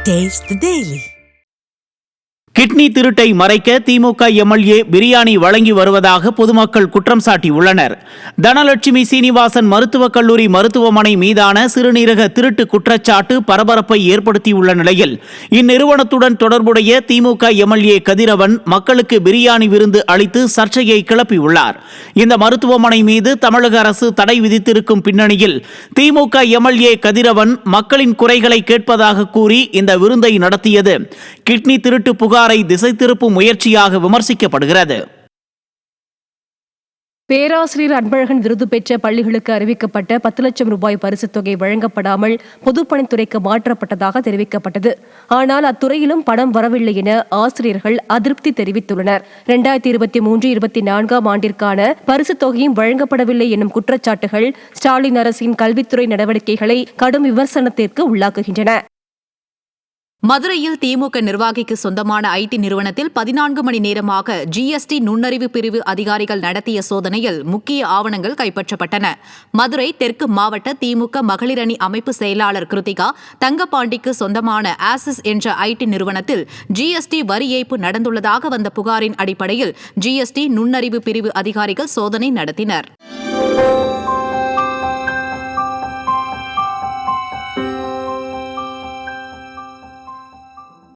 Taste the Daily. Kidney திருட்டை மறைக்க திமுக MLA biryani வழங்கி வருவதாக பொதுமக்கள் குற்றம் சாட்டியுள்ளனர். தனலட்சுமி சீனிவாசன் மருத்துவக் கல்லூரி மருத்துவமனை மீதான சிறுநீரக திருட்டு குற்றச்சாட்டு பரபரப்பை ஏற்படுத்தியுள்ள நிலையில் இந்நிறுவனத்துடன் தொடர்புடைய திமுக எம்எல்ஏ கதிரவன் மக்களுக்கு பிரியாணி விருந்து அளித்து சர்ச்சையை கிளப்பியுள்ளார். இந்த மருத்துவமனை மீது தமிழக அரசு தடை விதித்திருக்கும் பின்னணியில் திமுக எம்எல்ஏ கதிரவன் மக்களின் குறைகளை கேட்பதாக கூறி இந்த விருந்தை நடத்தியது கிட்னி திருட்டு புகார் திசை திருப்பும் முயற்சியாக விமர்சிக்கப்படுகிறது. பேராசிரியர் அன்பழகன் விருது பெற்ற பள்ளிகளுக்கு அறிவிக்கப்பட்ட 10 லட்சம் ரூபாய் பரிசுத் தொகை வழங்கப்படாமல் பொதுப்பணித்துறைக்கு மாற்றப்பட்டதாக தெரிவிக்கப்பட்டது. ஆனால் அத்துறையிலும் பணம் வரவில்லை என ஆசிரியர்கள் அதிருப்தி தெரிவித்துள்ளனர். 2023-24 ஆண்டிற்கான பரிசுத் தொகையும் வழங்கப்படவில்லை எனும் குற்றச்சாட்டுகள் ஸ்டாலின் அரசின் கல்வித்துறை நடவடிக்கைகளை கடும் விமர்சனத்திற்கு உள்ளாக்குகின்றன. மதுரையில் திமுக நிர்வாகிக்கு சொந்தமான ஐடி நிறுவனத்தில் 14 மணி நேரமாக ஜிஎஸ்டி நுண்ணறிவு பிரிவு அதிகாரிகள் நடத்திய சோதனையில் முக்கிய ஆவணங்கள் கைப்பற்றப்பட்டன. மதுரை தெற்கு மாவட்ட திமுக மகளிர் அணி அமைப்பு செயலாளர் கிருத்திகா தங்கபாண்டிக்கு சொந்தமான ஆசிஸ் என்ற ஐடி நிறுவனத்தில் ஜிஎஸ்டி வரி ஏய்ப்பு நடந்துள்ளதாக வந்த புகாரின் அடிப்படையில் ஜிஎஸ்டி நுண்ணறிவு பிரிவு அதிகாரிகள் சோதனை நடத்தினர்.